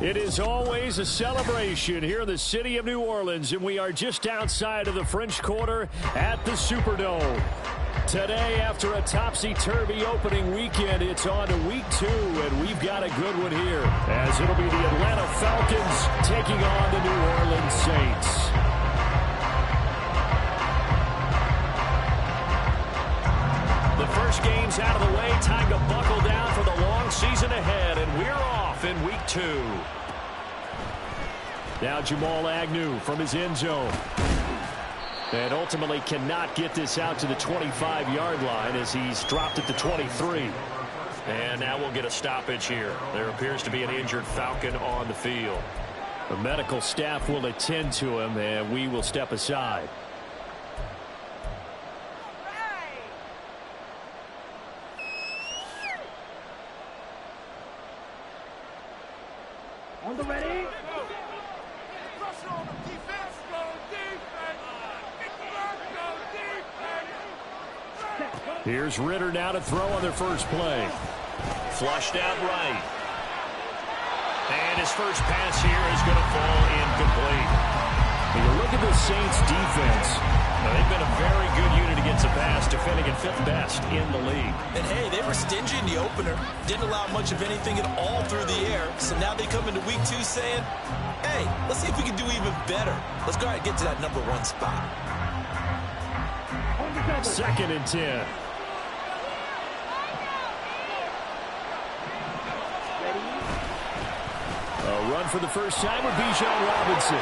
It is always a celebration here in the city of New Orleans, and we are just outside of the French Quarter at the Superdome. Today, after a topsy-turvy opening weekend, it's on to week 2, and we've got a good one here, as it'll be the Atlanta Falcons taking on the New Orleans Saints. The first game's out of the way. Time to buckle down for the long season ahead, and we're off in week 2. Now Jamal Agnew from his end zone. And ultimately cannot get this out to the 25-yard line as he's dropped at the 23. And now we'll get a stoppage here. There appears to be an injured Falcon on the field. The medical staff will attend to him, and we will step aside. On the ready. Pressure on the defense. Go defense. Go defense. Here's Ritter now to throw on their first play. Flushed out right. And his first pass here is going to fall incomplete. When you look at the Saints defense, they've been a very good unit against the pass, defending at 5th best in the league. And hey, they were stingy in the opener. Didn't allow much of anything at all through the air. So now they come into week 2 saying, hey, let's see if we can do even better. Let's go ahead and get to that number 1 spot. 2nd and 10. A run for the first time with Bijan Robinson.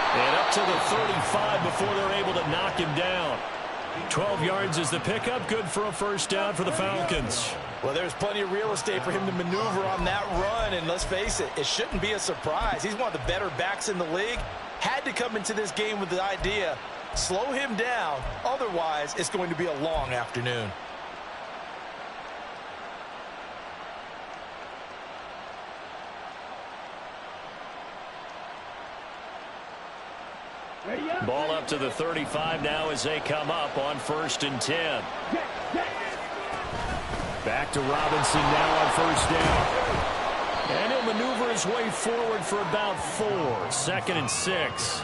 And up to the 35 before they're able to knock him down. 12 yards is the pickup. Good for a first down for the Falcons. Well, there's plenty of real estate for him to maneuver on that run. And let's face it, it shouldn't be a surprise. He's one of the better backs in the league. Had to come into this game with the idea, slow him down. Otherwise, it's going to be a long afternoon. Ball up to the 35 now as they come up on 1st and 10. Back to Robinson now on first down. And he'll maneuver his way forward for about 4. 2nd and 6.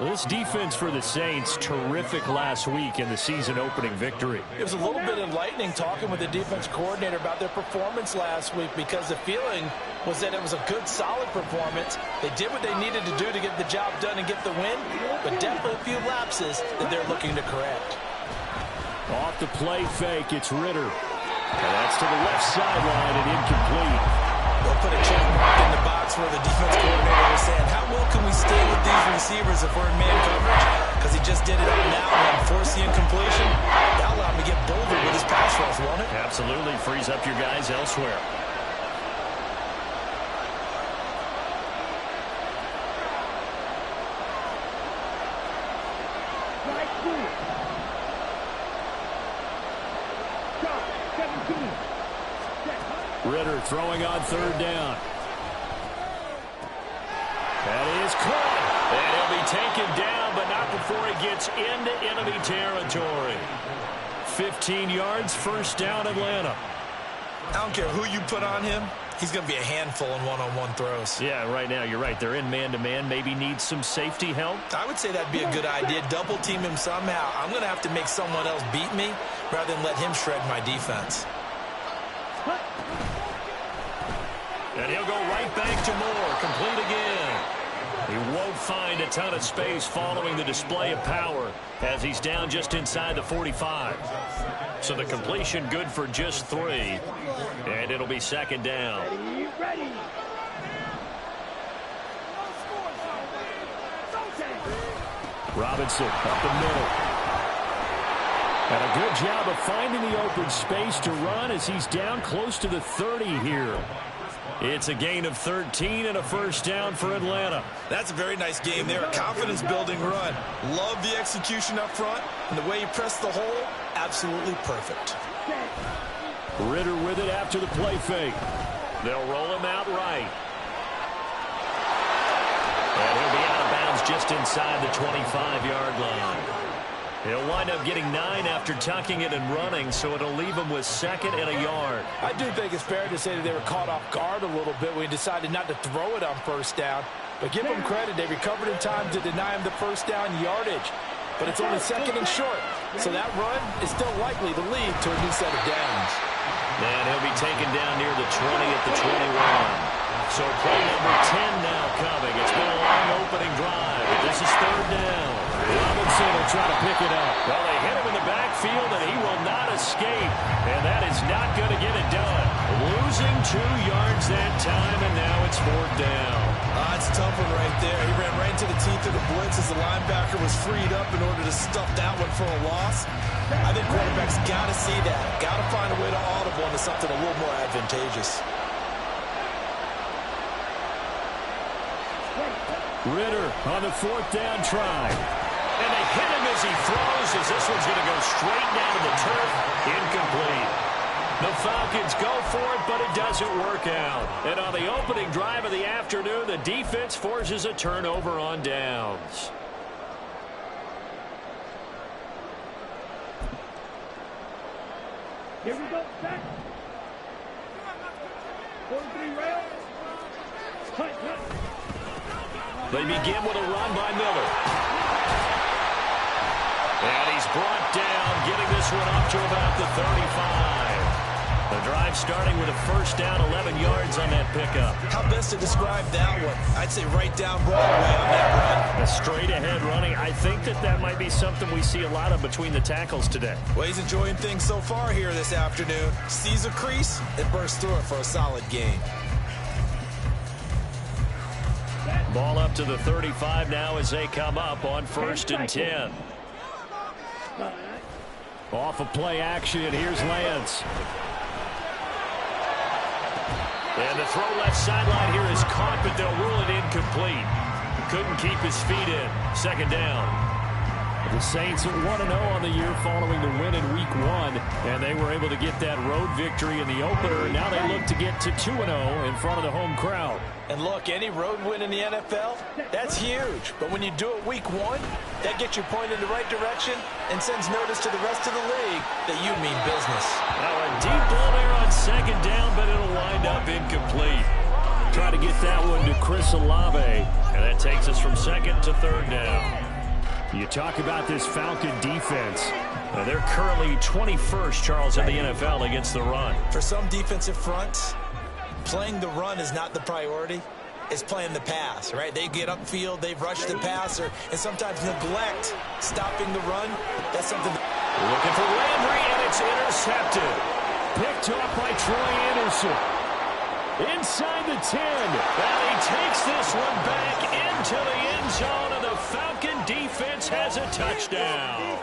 This defense for the Saints, terrific last week in the season-opening victory. It was a little bit enlightening talking with the defense coordinator about their performance last week, because the feeling was that it was a good, solid performance. They did what they needed to do to get the job done and get the win, but definitely a few lapses that they're looking to correct. Off the play fake, it's Ritter. And that's to the left sideline and incomplete. They'll put a check mark in the box where the defense coordinator was saying, how well can we stay with these receivers if we're in man coverage? Because he just did it out now and forced the incompletion. That'll allow him to get bolder with his pass rush, won't it? Absolutely. Frees up your guys elsewhere. Ritter throwing on 3rd down. That is caught. And he'll be taken down, but not before he gets into enemy territory. 15 yards, first down, Atlanta. I don't care who you put on him. He's going to be a handful in one-on-one throws. Yeah, right now, you're right. They're in man-to-man. Maybe need some safety help. I would say that'd be a good idea. Double team him somehow. I'm going to have to make someone else beat me rather than let him shred my defense. And he'll go right back to Moore. Complete again. He won't find a ton of space following the display of power as he's down just inside the 45. So the completion good for just 3. And it'll be 2nd down. Ready. Robinson up the middle. And a good job of finding the open space to run as he's down close to the 30 here. It's a gain of 13 and a first down for Atlanta. That's a very nice game there. A confidence-building run. Love the execution up front. And the way he pressed the hole, absolutely perfect. Ritter with it after the play fake. They'll roll him out right. And he'll be out of bounds just inside the 25-yard line. He'll wind up getting 9 after tucking it and running, so it'll leave him with 2nd and a yard. I do think it's fair to say that they were caught off guard a little bit when he decided not to throw it on first down. But give them credit. They recovered in time to deny him the first down yardage. But it's only 2nd and short. So that run is still likely to lead to a new set of downs. And he'll be taken down near the 20 at the 21. So play number 10 now coming. It's been a long opening drive. This is 3rd down. Robinson will try to pick it up. Well, they hit him in the backfield, and he will not escape. And that is not going to get it done. Losing 2 yards that time, and now it's 4th down. It's a tough one right there. He ran right into the teeth of the blitz as the linebacker was freed up in order to stuff that one for a loss. I think quarterbacks got to see that. Got to find a way to audible into something a little more advantageous. Ritter on the 4th down try. And they hit him as he throws, as this one's going to go straight down to the turf. Incomplete. The Falcons go for it, but it doesn't work out. And on the opening drive of the afternoon, the defense forces a turnover on downs. Here we go, back. 43 rail. Cut. They begin with a run by Miller. And he's brought down, getting this one up to about the 35. The drive starting with a first down, 11 yards on that pickup. How best to describe that one? I'd say right down Broadway on that run. A straight-ahead running. I think that might be something we see a lot of between the tackles today. Well, he's enjoying things so far here this afternoon. Sees a crease and bursts through it for a solid gain. Ball up to the 35 now as they come up on 1st and 10. Off of play action, here's Lance. And the throw left sideline here is caught, but they'll rule it incomplete. Couldn't keep his feet in. 2nd down. The Saints 1-0 on the year following the win in Week 1, and they were able to get that road victory in the opener. Now they look to get to 2-0 in front of the home crowd. And look, any road win in the NFL, that's huge. But when you do it Week 1, that gets you pointed in the right direction and sends notice to the rest of the league that you mean business. Now a deep ball there on 2nd down, but it'll wind up incomplete. Try to get that one to Chris Olave, and that takes us from 2nd to 3rd down. You talk about this Falcon defense. They're currently 21st, Charles, in the NFL against the run. For some defensive fronts, playing the run is not the priority. It's playing the pass, right? They get upfield, they've rushed the passer, and sometimes neglect stopping the run. That's something. Looking for Landry, and it's intercepted. Picked off by Troy Anderson. Inside the 10. And he takes this one back into the end zone, and the Falcon defense has a touchdown.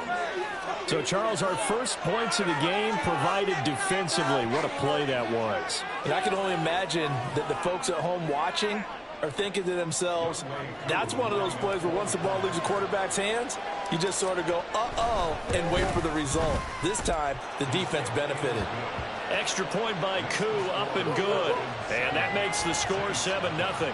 So, Charles, our first points of the game provided defensively. What a play that was. And I can only imagine that the folks at home watching are thinking to themselves, that's one of those plays where once the ball leaves the quarterback's hands, you just sort of go, uh-oh, and wait for the result. This time, the defense benefited. Extra point by Koo, up and good. And that makes the score 7-0.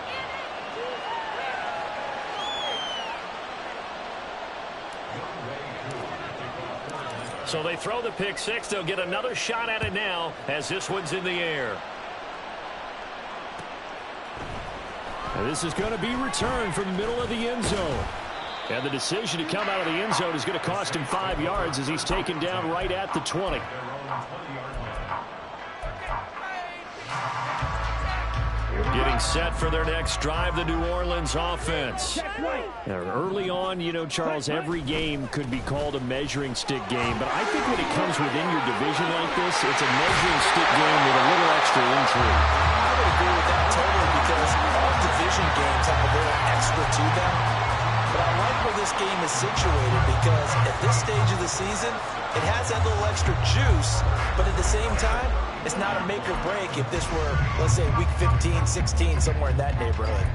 So they throw the pick six. They'll get another shot at it now as this one's in the air. And this is going to be returned from the middle of the end zone. And the decision to come out of the end zone is going to cost him 5 yards as he's taken down right at the 20. Getting set for their next drive, the New Orleans offense. Now, early on, you know, Charles, every game could be called a measuring stick game. But I think when it comes within your division like this, it's a measuring stick game with a little extra intrigue. I would agree with that totally because all division games have a little extra to them. But I like where this game is situated because at this stage of the season, it has that little extra juice, but at the same time, It's not a make or break if this were, let's say, week 15, 16, somewhere in that neighborhood.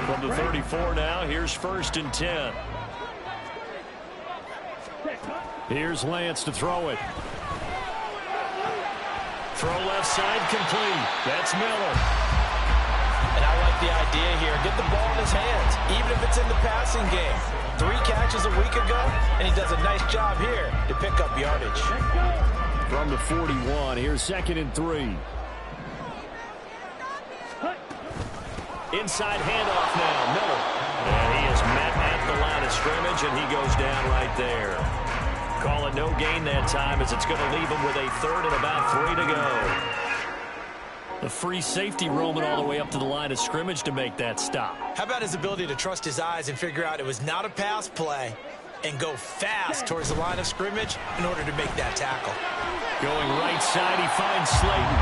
From the 34 now, here's 1st and 10. Here's Lance to throw it. Throw left side complete. That's Miller. And I like the idea here. Get the ball in his hands, even if it's in the passing game. 3 catches a week ago, and he does a nice job here to pick up yardage. From the 41, here's 2nd and 3. Inside handoff now, Miller. And he is met at the line of scrimmage, and he goes down right there. Call it no gain that time, as it's going to leave him with a 3rd and about 3 to go. The free safety roaming all the way up to the line of scrimmage to make that stop. How about his ability to trust his eyes and figure out it was not a pass play and go fast towards the line of scrimmage in order to make that tackle. Going right side, he finds Slayton.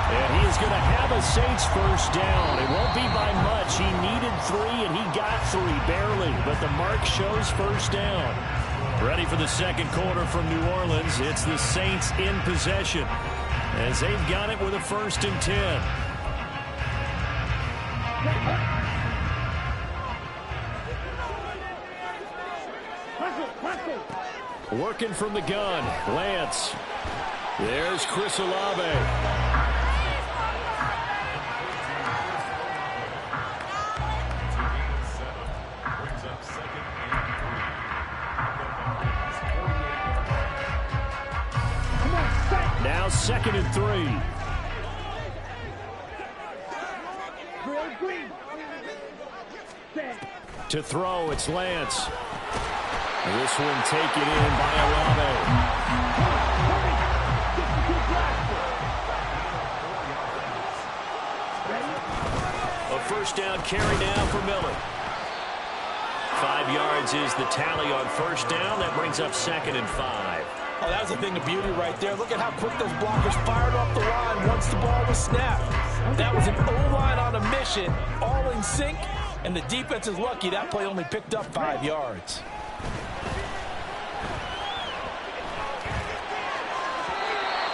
And he is going to have a Saints 1st down. It won't be by much. He needed 3, and he got 3, barely. But the mark shows 1st down. Ready for the 2nd quarter from New Orleans. It's the Saints in possession, as they've got it with a 1st and 10. Working from the gun, Lance. There's Chris Olave. Now 2nd and 3. To throw, it's Lance. This one taken in by Olave. A 1st down carry now for Miller. 5 yards is the tally on 1st down. That brings up 2nd and 5. Oh, that was a thing of beauty right there. Look at how quick those blockers fired off the line once the ball was snapped. That was an O-line on a mission, all in sync, and the defense is lucky that play only picked up 5 yards.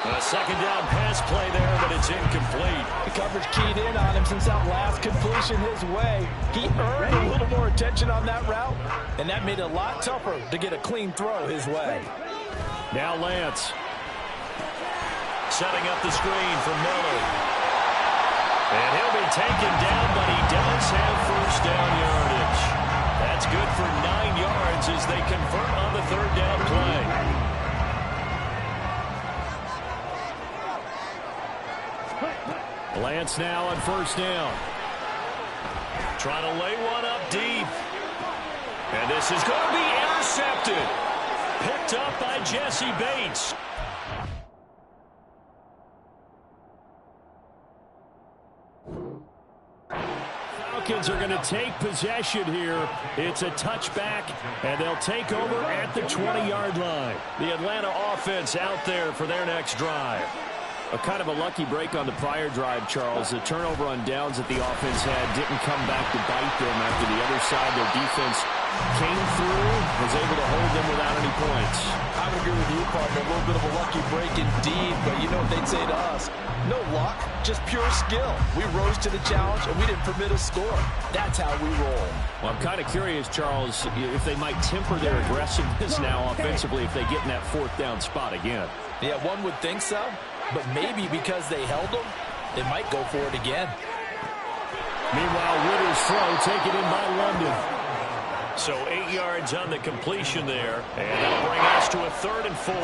A 2nd down pass play there, but it's incomplete. The coverage keyed in on him since that last completion his way. He earned a little more attention on that route, and that made it a lot tougher to get a clean throw his way. Now Lance. Setting up the screen for Miller. And he'll be taken down, but he does have 1st down yardage. That's good for 9 yards as they convert on the 3rd down play. Lance now on 1st down. Trying to lay one up deep. And this is going to be intercepted. Picked up by Jesse Bates. Falcons are going to take possession here. It's a touchback, and they'll take over at the 20-yard line. The Atlanta offense out there for their next drive. A kind of a lucky break on the prior drive, Charles. The turnover on downs that the offense had didn't come back to bite them after the other side. Their defense came through, was able to hold them without any points. I would agree with you, partner. A little bit of a lucky break indeed, but you know what they'd say to us? No luck, just pure skill. We rose to the challenge, and we didn't permit a score. That's how we roll. Well, I'm kind of curious, Charles, if they might temper their aggressiveness now offensively if they get in that 4th down spot again. Yeah, one would think so. But maybe because they held them, they might go for it again. Meanwhile, Ritter's throw taken in by London. So 8 yards on the completion there. And that'll bring us to a 3rd and 4.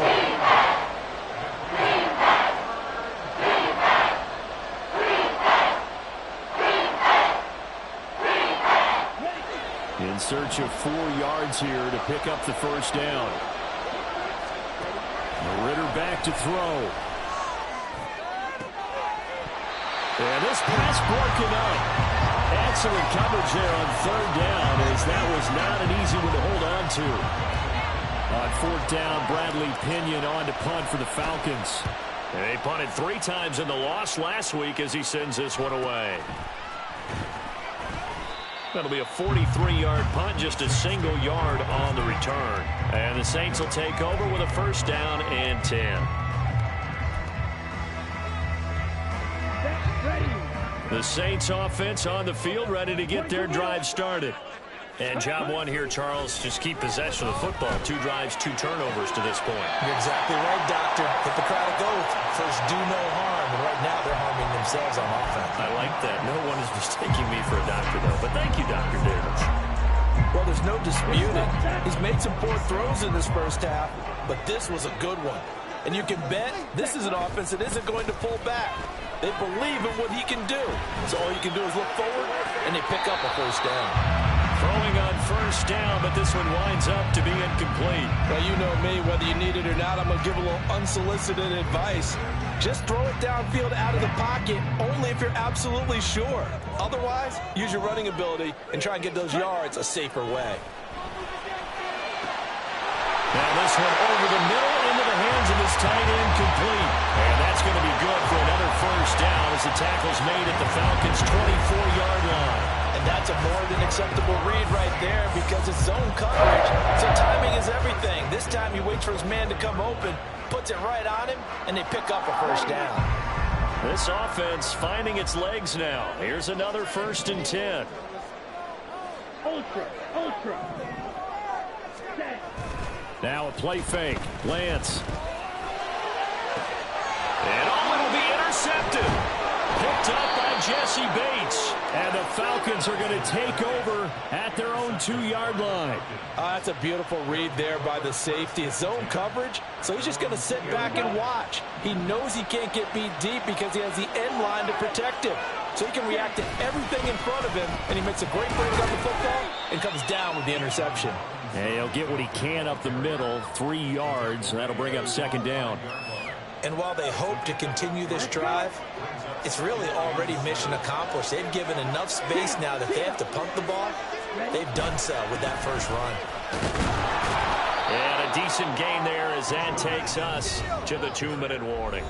In search of 4 yards here to pick up the 1st down. Ritter back to throw. And this pass broken up. Excellent coverage there on 3rd down, as that was not an easy one to hold on to. On 4th down, Bradley Pinion on to punt for the Falcons. And they punted 3 times in the loss last week as he sends this one away. That'll be a 43-yard punt, just a single yard on the return. And the Saints will take over with a first down and 10. The Saints offense on the field, ready to get their drive started. And job one here, Charles, just keep possession of the football. 2 drives, 2 turnovers to this point. You're exactly right, Doctor. Hippocratic oath. First, do no harm. And right now, they're harming themselves on offense. I like that. No one is mistaking me for a doctor, though. But thank you, Dr. Davis. Well, there's no disputing. He's made some poor throws in this first half, but this was a good one. And you can bet this is an offense that isn't going to pull back. They believe in what he can do. So all you can do is look forward, and they pick up a first down. Throwing on first down, but this one winds up to be incomplete. Well, you know me, whether you need it or not, I'm going to give a little unsolicited advice. Just throw it downfield out of the pocket, only if you're absolutely sure. Otherwise, use your running ability and try and get those yards a safer way. Now this one over the middle into the hands of his tight end, complete. And that's going to be good for another first down as the tackle's made at the Falcons' 24-yard line. And that's a more than acceptable read right there because it's zone coverage. So timing is everything. This time he waits for his man to come open, puts it right on him, and they pick up a first down. This offense finding its legs now. Here's another first and 10. Ultra. Now a play fake. Lance. And it'll be intercepted. Picked up by Jesse Bates. And the Falcons are going to take over at their own 2-yard line. That's a beautiful read there by the safety. It's zone coverage, so he's just going to sit back and watch. He knows he can't get beat deep because he has the end line to protect him. So he can react to everything in front of him, and he makes a great break on the football and comes down with the interception. And he'll get what he can up the middle, 3 yards. That'll bring up second down. And while they hope to continue this drive, it's really already mission accomplished. They've given enough space now that they have to punt the ball. They've done so with that first run. And a decent gain there as that takes us to the 2-minute warning.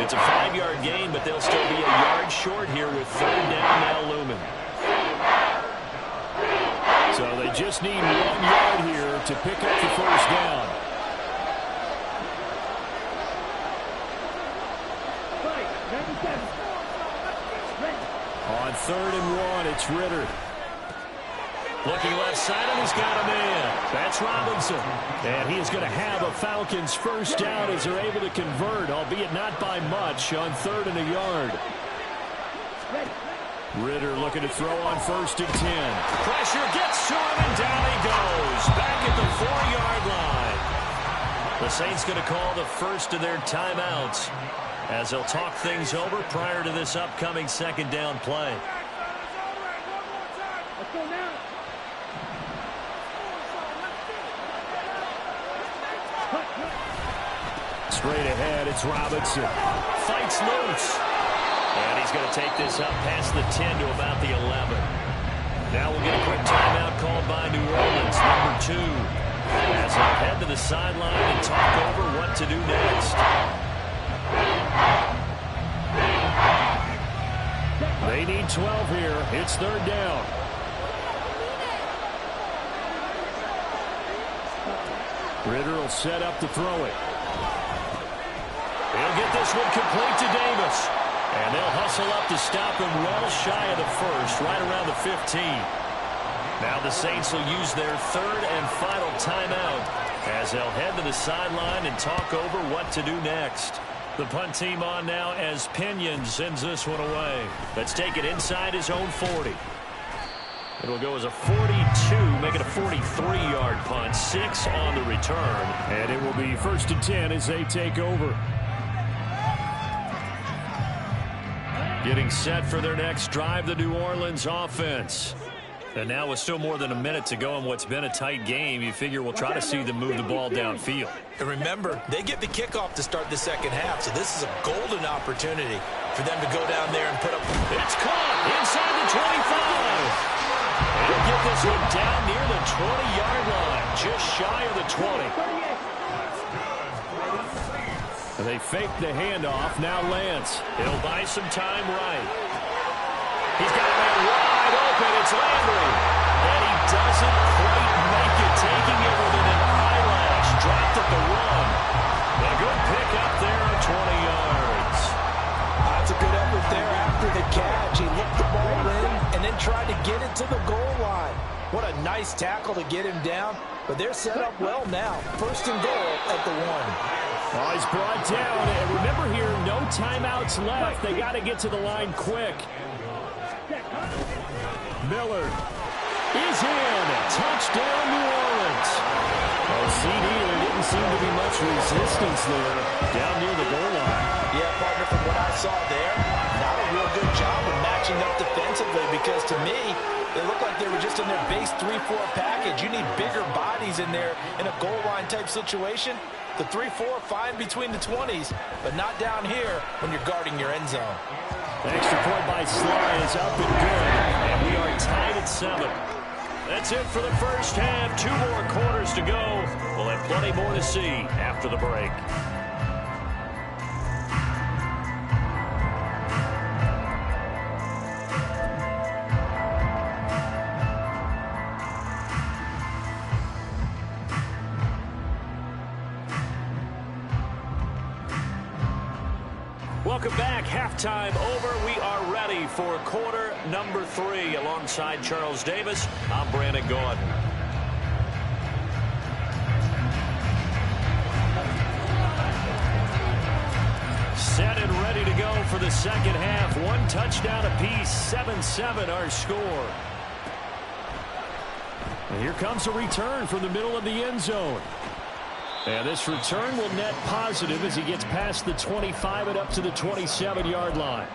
It's a 5-yard gain, but they'll still be a yard short here with third down now looming. So they just need 1 yard here to pick up the first down. On 3rd and 1, it's Ritter. Looking left side, and he's got a man. That's Robinson. And he is going to have a Falcons first down as they're able to convert, albeit not by much, on 3rd and a yard. Ritter looking to throw on 1st and 10. Pressure gets to him, and down he goes. Back at the 4-yard line. The Saints going to call the first of their timeouts as they'll talk things over prior to this upcoming second down play. Let's go now. Straight ahead, it's Robinson. Fights loose. And he's going to take this up past the 10 to about the 11. Now we'll get a quick timeout called by New Orleans, number 2. As they head to the sideline and talk over what to do next. They need 12 here. It's 3rd down. Ritter will set up to throw it. He'll get this one complete to Davis. And they'll hustle up to stop him well shy of the first, right around the 15. Now the Saints will use their 3rd and final timeout as they'll head to the sideline and talk over what to do next. The punt team on now as Pinion sends this one away. Let's take it inside his own 40. It'll go as a 42, make it a 43-yard punt, 6 on the return. And it will be 1st and 10 as they take over. Getting set for their next drive, the New Orleans offense. And now with still more than a minute to go in what's been a tight game, you figure we'll try to see them move the ball downfield. And remember, they get the kickoff to start the second half, so this is a golden opportunity for them to go down there and put up. It's caught inside the 25. They'll get this one down near the 20-yard line, just shy of the 20. They fake the handoff. Now Lance. He'll buy some time right. He's got a man wide open. It's Lance. He looked the ball in and then tried to get it to the goal line. What a nice tackle to get him down. But they're set up well now. First and goal at the 1. Oh, he's brought down. And remember here, no timeouts left. They got to get to the line quick. Miller is in. Touchdown, New Orleans. Oh, CD, there didn't seem to be much resistance there down near the goal line. Yeah, partner, from what I saw there, not a real good job of matching up defensively because to me, they looked like they were just in their base 3-4 package. You need bigger bodies in there in a goal line type situation. The 3-4 fine between the 20s, but not down here when you're guarding your end zone. The extra point by Sly is up and good, and we are tied at 7. That's it for the first half. 2 more quarters to go. We'll have plenty more to see after the break. Welcome back. Halftime over. We are ready for quarter number 3. Alongside Charles Davis, I'm Brandon Gordon. Set and ready to go for the second half. 1 touchdown apiece. 7-7 our score. And here comes a return from the middle of the end zone. And this return will net positive as he gets past the 25 and up to the 27-yard line.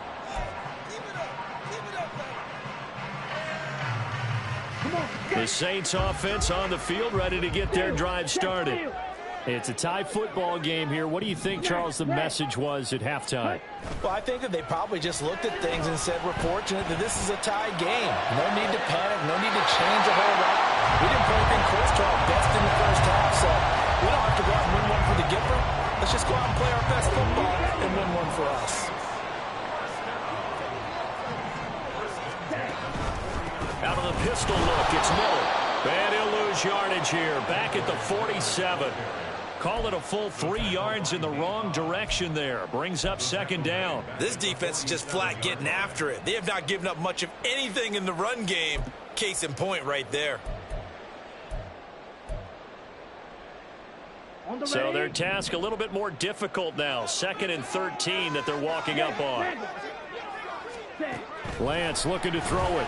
The Saints offense on the field, ready to get their drive started. It's a tie football game here. What do you think, Charles, the message was at halftime? Well, I think that they probably just looked at things and said, we're fortunate that this is a tie game. No need to panic, no need to change a whole lot. We didn't play anything close to our best in the first half, so we don't have to go out and win one for the giver. Let's just go out and play our best football and win one for us. Out of the pistol look, it's Miller. And he'll lose yardage here. Back at the 47. Call it a full 3 yards in the wrong direction there. Brings up second down. This defense is just flat getting after it. They have not given up much of anything in the run game. Case in point right there. So their task a little bit more difficult now. 2nd and 13 that they're walking up on. Lance looking to throw it.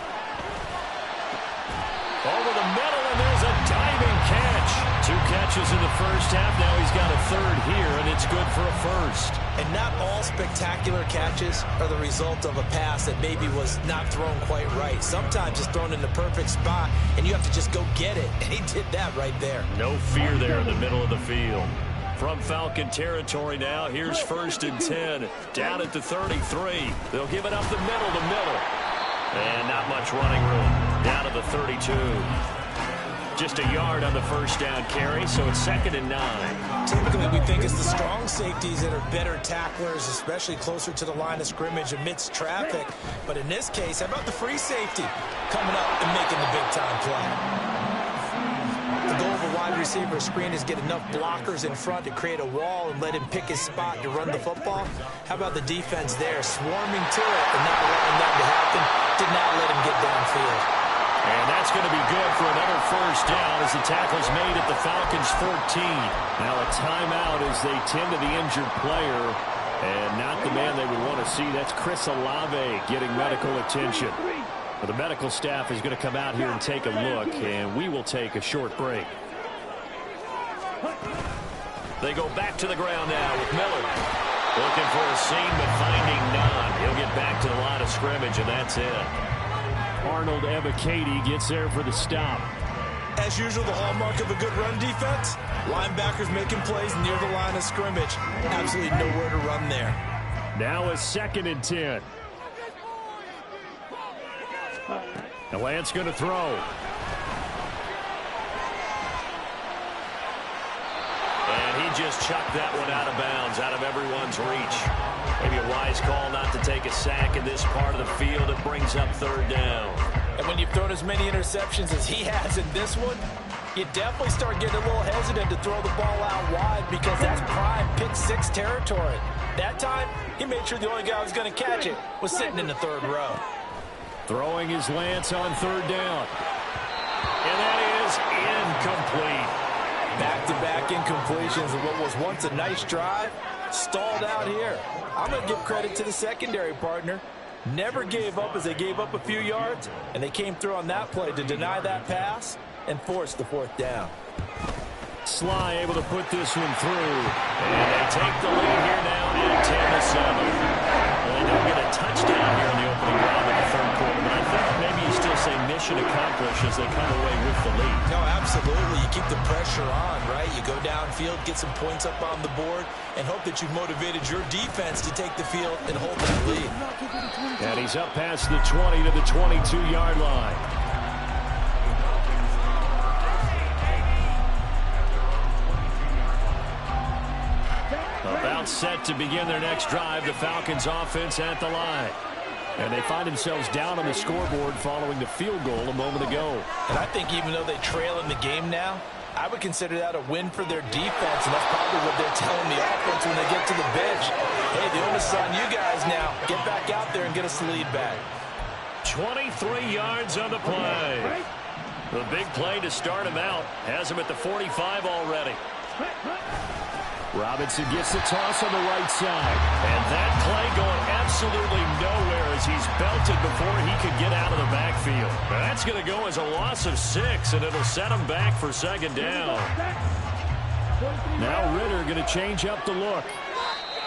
Over the middle, and there's a diving catch. 2 catches in the first half. Now he's got a 3rd here, and it's good for a 1st. And not all spectacular catches are the result of a pass that maybe was not thrown quite right. Sometimes it's thrown in the perfect spot, and you have to just go get it. And he did that right there. No fear there in the middle of the field. From Falcon territory now, here's 1st and 10. Down at the 33. They'll give it up the middle to Miller. And not much running room. Down to the 32. Just a yard on the first down carry, so it's 2nd and 9. Typically, we think it's the strong safeties that are better tacklers, especially closer to the line of scrimmage amidst traffic. But in this case, how about the free safety coming up and making the big-time play? The goal of a wide receiver screen is get enough blockers in front to create a wall and let him pick his spot to run the football. How about the defense there, swarming to it and not allowing that to happen? Did not let him get downfield. And that's going to be good for another 1st down as the tackle's made at the Falcons' 14. Now a timeout as they tend to the injured player. And not the man they would want to see. That's Chris Olave getting medical attention. Well, the medical staff is going to come out here and take a look, and we will take a short break. They go back to the ground now with Miller. Looking for a seam, but finding none. He'll get back to the line of scrimmage, and that's it. Arnold Ebiketie gets there for the stop. As usual, the hallmark of a good run defense, linebackers making plays near the line of scrimmage. Absolutely nowhere to run there. Now a 2nd and 10. And Lance going to throw. And he just chucked that one out of bounds, out of everyone's reach. Maybe a wise call not to take a sack in this part of the field. It brings up 3rd down. And when you've thrown as many interceptions as he has in this one, you definitely start getting a little hesitant to throw the ball out wide because that's prime pick 6 territory. That time, he made sure the only guy who was going to catch it was sitting in the 3rd row. Throwing his lance on third down. And that is incomplete. Back-to-back incompletions of what was once a nice drive, stalled out here. I'm going to give credit to the secondary partner. Never gave up as they gave up a few yards, and they came through on that play to deny that pass and force the fourth down. Sly able to put this one through. And they take the lead here now at 10-7. Well, they don't get a touchdown here in the opening round of the third quarter, but I think maybe you still say mission accomplished as they come away with the lead. No, absolutely. You keep the pressure on, right? You go downfield, get some points up on the board, and hope that you've motivated your defense to take the field and hold that lead. And he's up past the 20 to the 22-yard line. About set to begin their next drive, the Falcons offense at the line. And they find themselves down on the scoreboard following the field goal a moment ago. And I think even though they trail in the game now, I would consider that a win for their defense, and that's probably what they're telling the offense when they get to the bench. Hey, the onus is on you guys now. Get back out there and get us the lead back. 23 yards on the play. The big play to start him out. Has him at the 45 already. Robinson gets the toss on the right side. And that play going absolutely nowhere as he's belted before he could get out of the backfield. That's going to go as a loss of 6, and it'll set him back for second down. Now Ritter going to change up the look.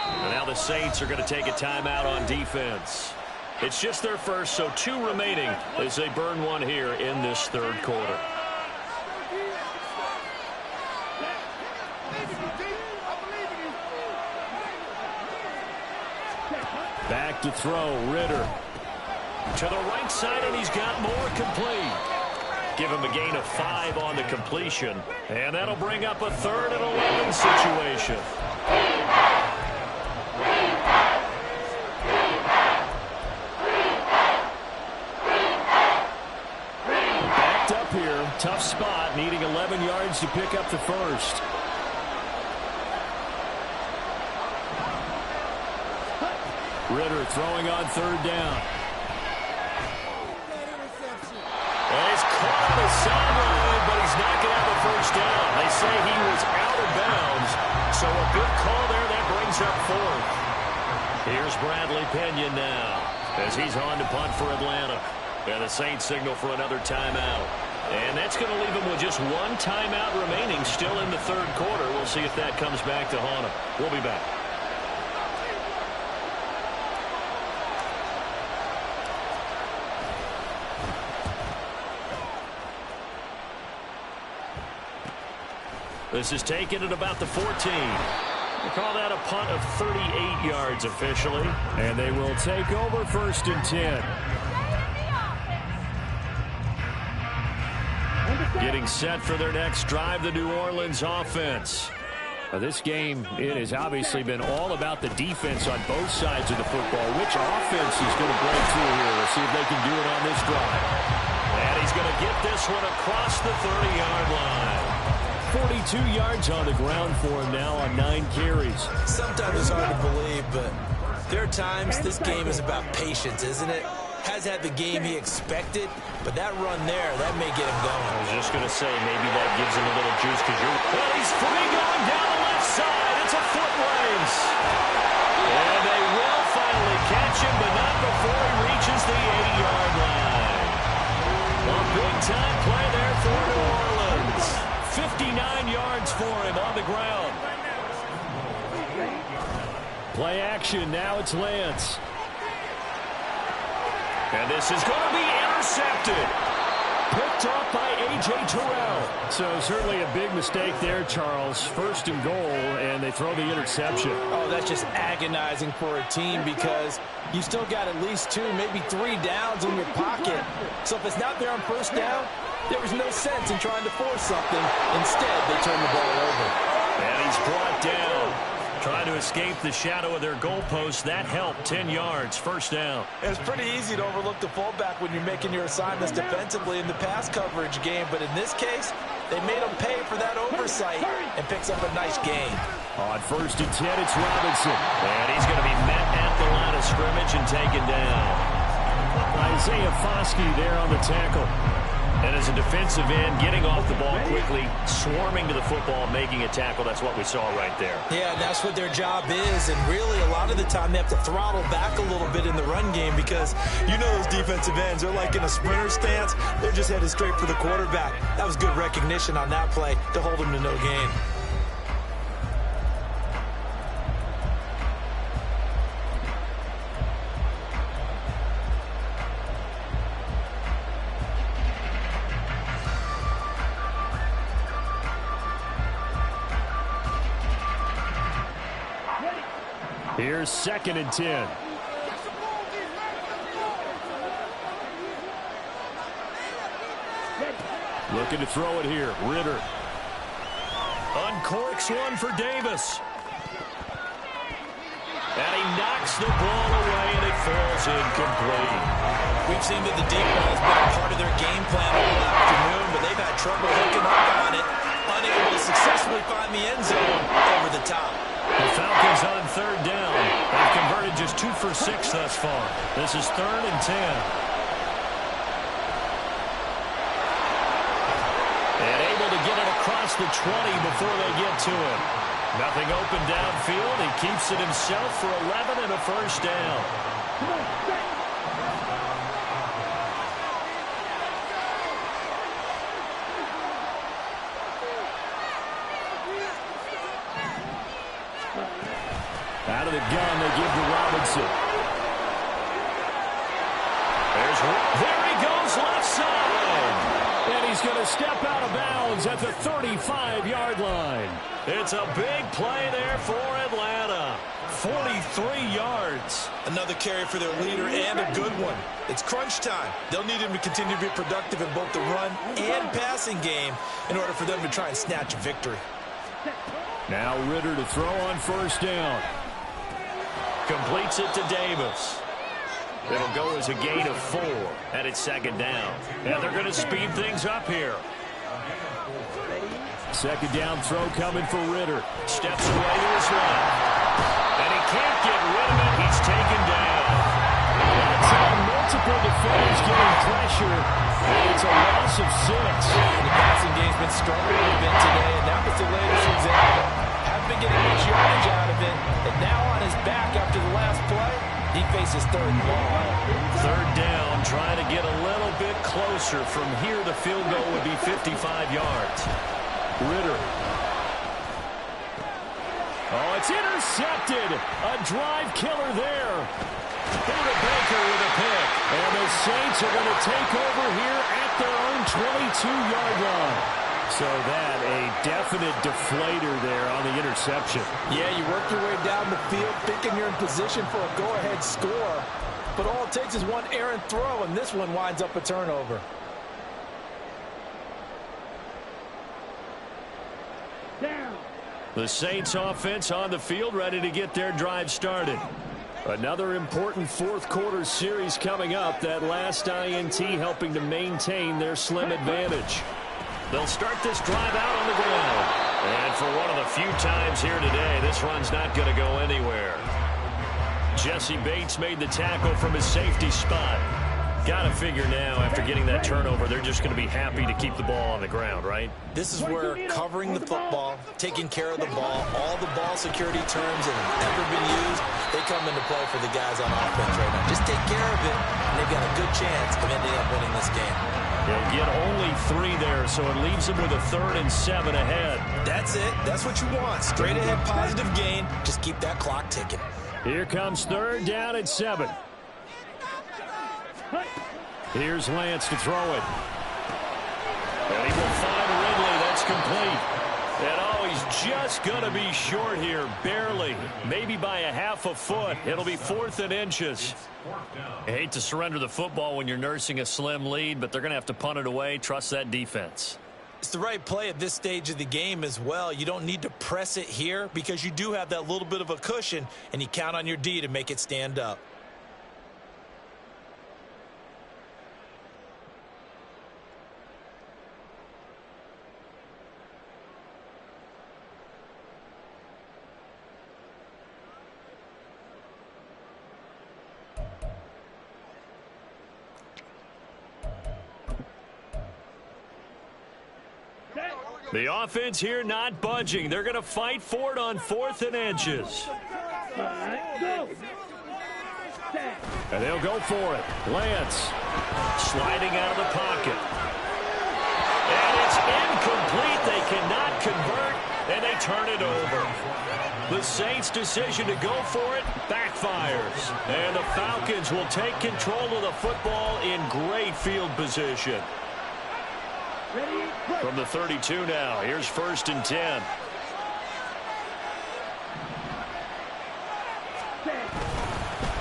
And now the Saints are going to take a timeout on defense. It's just their first, so 2 remaining as they burn one here in this third quarter. Back to throw, Ritter. To the right side, and he's got more complete. Give him a gain of 5 on the completion. And that'll bring up a 3rd and 11 situation. Backed up here, tough spot, needing 11 yards to pick up the first. Ritter throwing on third down. And he's caught on the sideline, but he's not going to have a first down. They say he was out of bounds, so a good call there. That brings up 4th. Here's Bradley Pinion now as he's on to punt for Atlanta. And the Saints signal for another timeout. And that's going to leave him with just 1 timeout remaining still in the third quarter. We'll see if that comes back to haunt him. We'll be back. This is taken at about the 14. They call that a punt of 38 yards officially. And they will take over 1st and 10. Getting set for their next drive, the New Orleans offense. This game, it has obviously been all about the defense on both sides of the football. Which offense is going to break through here? We'll see if they can do it on this drive. And he's going to get this one across the 30-yard line. 42 yards on the ground for him now on 9 carries. Sometimes it's hard to believe, but there are times this game is about patience, isn't it? Has had the game he expected, but that run there, that may get him going. I was just going to say, maybe that gives him a little juice because well, he's free going down the left side. It's a foot race. And they will finally catch him, but not before he reaches the 80-yard line. A big-time play there for New Orleans. 59 yards for him on the ground. Play action. Now it's Lance. And this is going to be intercepted. Picked off by A.J. Terrell. So certainly a big mistake there, Charles. 1st and goal, and they throw the interception. Oh, that's just agonizing for a team because you still got at least 2, maybe 3 downs in your pocket. So if it's not there on 1st down, there was no sense in trying to force something. Instead, they turn the ball over. And he's brought down. Trying to escape the shadow of their goalpost. That helped. 10 yards. 1st down. It's pretty easy to overlook the fullback when you're making your assignments defensively in the pass coverage game. But in this case, they made him pay for that oversight and picks up a nice gain. On 1st and 10, it's Robinson. And he's going to be met at the line of scrimmage and taken down. Isaiah Foskey there on the tackle. And as a defensive end, getting off the ball quickly, swarming to the football, making a tackle, that's what we saw right there. Yeah, and that's what their job is. And really, a lot of the time, they have to throttle back a little bit in the run game because you know those defensive ends, they're like in a sprinter stance. They're just headed straight for the quarterback. That was good recognition on that play to hold him to no gain. Here's 2nd and 10. Looking to throw it here. Ritter. Uncorks one for Davis. And he knocks the ball away, and it falls incomplete. We've seen that the deep ball has been a part of their game plan all afternoon, but they've had trouble hooking up on it, unable to successfully find the end zone over the top. The Falcons on 3rd down. They've converted just 2 for 6 thus far. This is 3rd and 10. And able to get it across the 20 before they get to him. Nothing open downfield. He keeps it himself for 11 and a 1st down. Out of the gun, they give to Robinson. There he goes, left side. And he's going to step out of bounds at the 35-yard line. It's a big play there for Atlanta. 43 yards. Another carry for their leader and a good one. It's crunch time. They'll need him to continue to be productive in both the run and passing game in order for them to try and snatch a victory. Now Ritter to throw on 1st down. Completes it to Davis. It'll go as a gain of 4, and it's 2nd down. And they're going to speed things up here. 2nd down throw coming for Ritter. Steps away to his left. And he can't get rid of it. He's taken down. That's on multiple defenders getting pressure. And it's a loss of 6. The passing game's been struggling a bit today, and that was the latest example. Haven't been getting much yardage out of it, and now on his back after the last play, he faces 3rd and long. 3rd down, trying to get a little bit closer. From here, the field goal would be 55 yards. Ritter. Oh, it's intercepted. A drive killer there. Buda Baker with a pick. And the Saints are going to take over here at their own 22-yard line. So that a definite deflator there on the interception. Yeah, you work your way down the field thinking you're in position for a go-ahead score. But all it takes is one errant throw, and this one winds up a turnover. The Saints offense on the field, ready to get their drive started. Another important 4th quarter series coming up. That last INT helping to maintain their slim advantage. They'll start this drive out on the ground. And for one of the few times here today, this run's not going to go anywhere. Jesse Bates made the tackle from his safety spot. Got to figure now, after getting that turnover, they're just going to be happy to keep the ball on the ground, right? This is where covering the football, taking care of the ball, all the ball security terms that have ever been used, they come into play for the guys on offense right now. Just take care of it, and they've got a good chance of ending up winning this game. They'll get only 3 there, so it leaves them with a 3rd and 7 ahead. That's it. That's what you want. Straight ahead positive gain. Just keep that clock ticking. Here comes 3rd down and 7. Here's Lance to throw it. And he will find Ridley. That's complete. And oh, he's just going to be short here, barely. Maybe by a half a foot. It'll be 4th and inches. I hate to surrender the football when you're nursing a slim lead, but they're going to have to punt it away. Trust that defense. It's the right play at this stage of the game as well. You don't need to press it here because you do have that little bit of a cushion, and you count on your D to make it stand up. The offense here not budging. They're going to fight for it on 4th and inches. And they'll go for it. Lance sliding out of the pocket. And it's incomplete. They cannot convert, and they turn it over. The Saints' decision to go for it backfires. And the Falcons will take control of the football in great field position. From the 32 now, here's 1st and 10.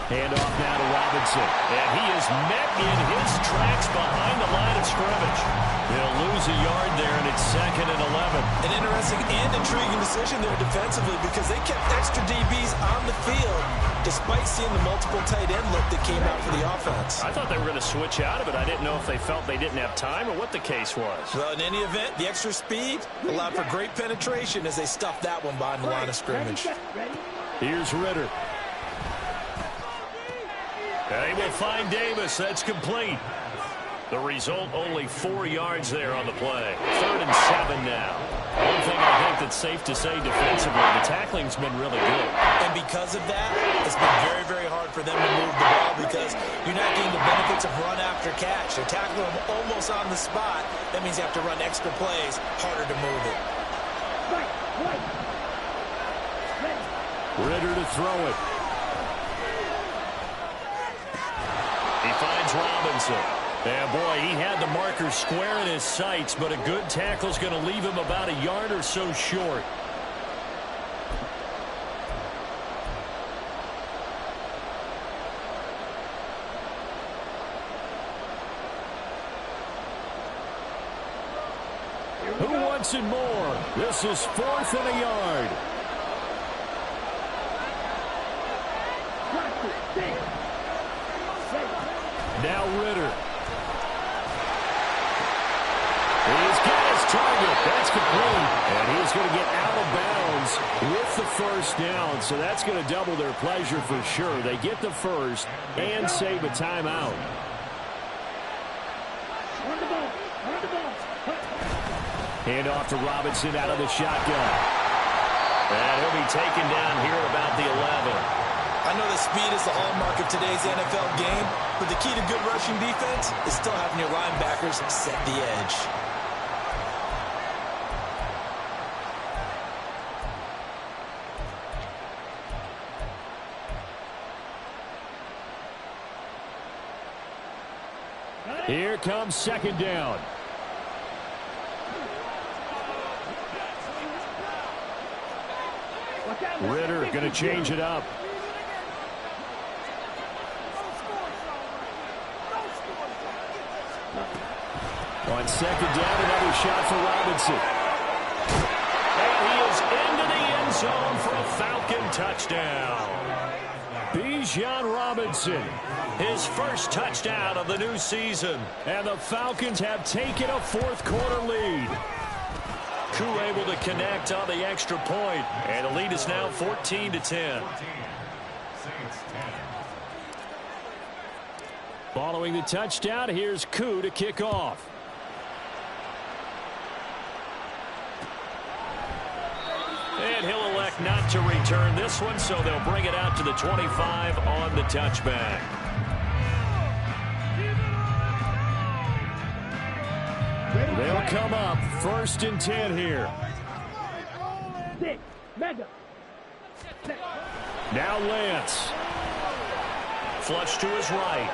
Handoff now to Robinson. And he is met in his tracks behind the line of scrimmage. They'll lose a yard there, and it's 2nd and 11. An interesting and intriguing decision there defensively because they kept extra DBs on the field despite seeing the multiple tight end look that came out for the offense. I thought they were going to switch out of it. I didn't know if they felt they didn't have time or what the case was. Well, in any event, the extra speed allowed for great penetration as they stuffed that one behind the line of scrimmage. Here's Ritter. They will find Davis. That's complete. The result, only 4 yards there on the play. 3rd and 7 now. One thing I think that's safe to say defensively, the tackling's been really good. And because of that, it's been very, very hard for them to move the ball because you're not getting the benefits of run after catch. They're tackling them almost on the spot. That means you have to run extra plays, harder to move it. Ritter to throw it. He finds Robinson. And boy, he had the marker square in his sights, but a good tackle's going to leave him about a yard or so short. Who wants it more? This is 4th and a yard. Now Ritter. He's got his target. That's complete. And he's going to get out of bounds with the 1st down. So that's going to double their pleasure for sure. They get the 1st and save a timeout. Hand off to Robinson out of the shotgun. And he'll be taken down here at about the 11. I know that speed is the hallmark of today's NFL game, but the key to good rushing defense is still having your linebackers set the edge. Here comes 2nd down. Ritter going to change it up. On 2nd down, another shot for Robinson. And he is into the end zone for a Falcon touchdown. Bijan Robinson, his 1st touchdown of the new season. And the Falcons have taken a 4th quarter lead. Koo able to connect on the extra point. And the lead is now 14-10. Following the touchdown, here's Koo to kick off. And he'll elect not to return this one, so they'll bring it out to the 25 on the touchback. They'll come up 1st and 10 here. Now Lance. Flush to his right.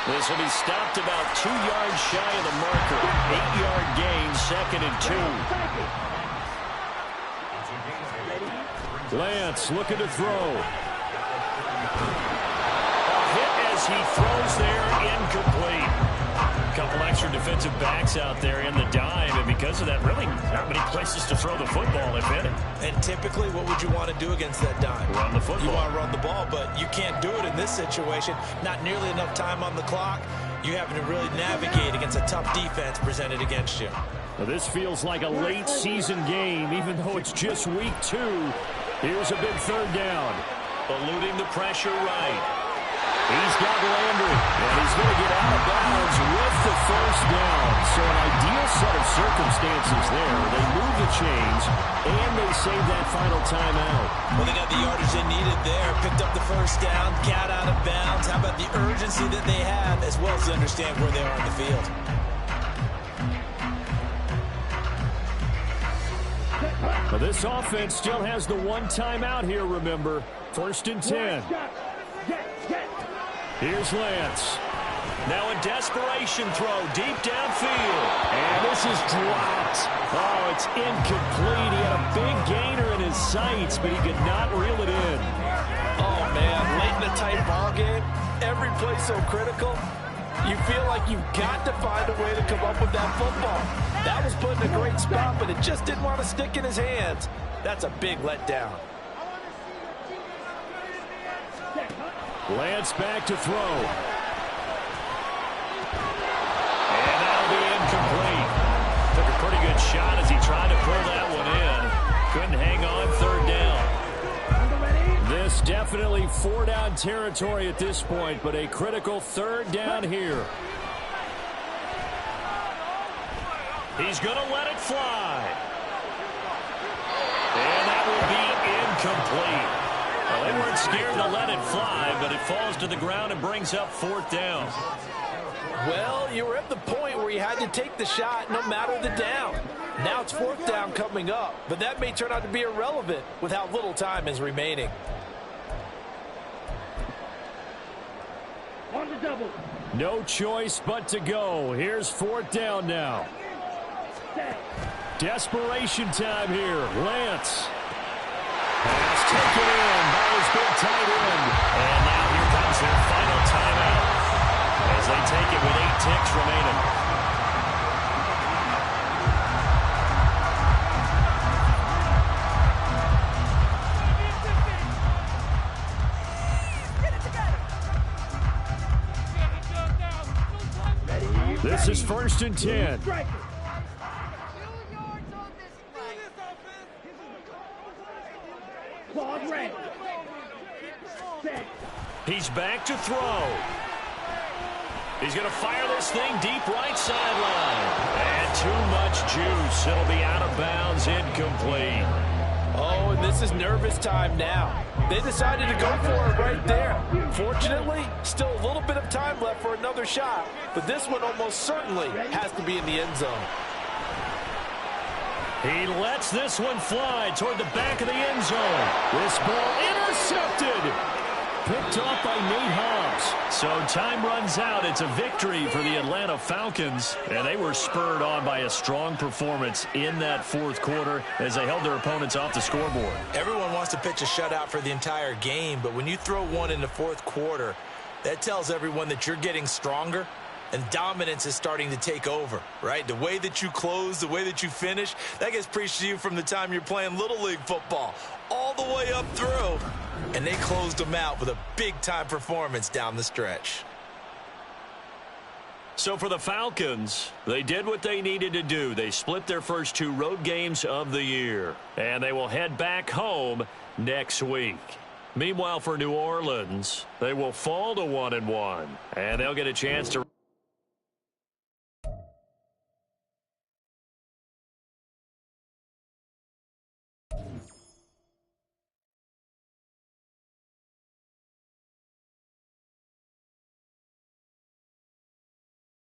This will be stopped about 2 yards shy of the marker. 8-yard gain, 2nd and 2. Lance looking to throw. A hit as he throws there, incomplete. A couple extra defensive backs out there in the dime, and because of that, really not many places to throw the football, if any. And typically, what would you want to do against that dime? Run the football. You want to run the ball, but you can't do it in this situation. Not nearly enough time on the clock. You having to really navigate against a tough defense presented against you. Well, this feels like a late season game, even though it's just week 2. Here's a big 3rd down. Eluding the pressure right. He's got Landry, and he's going to get out of bounds with the 1st down. So an ideal set of circumstances there. They move the chains, and they save that final timeout. Well, they got the yardage they needed there. Picked up the first down, got out of bounds. How about the urgency that they have, as well as to understand where they are on the field? Well, this offense still has the one timeout here, remember. 1st and 10. Here's Lance. Now a desperation throw deep downfield. And this is dropped. Oh, it's incomplete. He had a big gainer in his sights, but he could not reel it in. Oh, man, late in the tight ball game, every play so critical. You feel like you've got to find a way to come up with that football. That was put in a great spot, but it just didn't want to stick in his hands. That's a big letdown. Lance back to throw. And that'll be incomplete. Took a pretty good shot as he tried to pull that one in. Couldn't hang on 3rd down. This definitely 4-down territory at this point, but a critical 3rd down here. He's going to let it fly. And that will be incomplete. Well, they weren't scared to let it fly, but it falls to the ground and brings up 4th down. Well, you were at the point where you had to take the shot no matter the down. Now it's 4th down coming up, but that may turn out to be irrelevant with how little time is remaining. No choice but to go. Here's 4th down now. Desperation time here. Lance. Pass taken in by his big tight end. And now here comes their final timeout as they take it with 8 ticks remaining. This is 1st and 10. He's back to throw. He's going to fire this thing deep right sideline. And too much juice. It'll be out of bounds, incomplete. Oh, and this is nervous time now. They decided to go for it right there. Fortunately, still a little bit of time left for another shot, but this one almost certainly has to be in the end zone. He lets this one fly toward the back of the end zone. This ball intercepted. Picked off by Nate Hobbs. So time runs out. It's a victory for the Atlanta Falcons. And they were spurred on by a strong performance in that 4th quarter as they held their opponents off the scoreboard. Everyone wants to pitch a shutout for the entire game, but when you throw one in the 4th quarter, that tells everyone that you're getting stronger and dominance is starting to take over, right? The way that you close, the way that you finish, that gets preached to you from the time you're playing Little League football all the way up through. And they closed them out with a big-time performance down the stretch. So for the Falcons, they did what they needed to do. They split their first 2 road games of the year. And they will head back home next week. Meanwhile, for New Orleans, they will fall to 1-1. And they'll get a chance to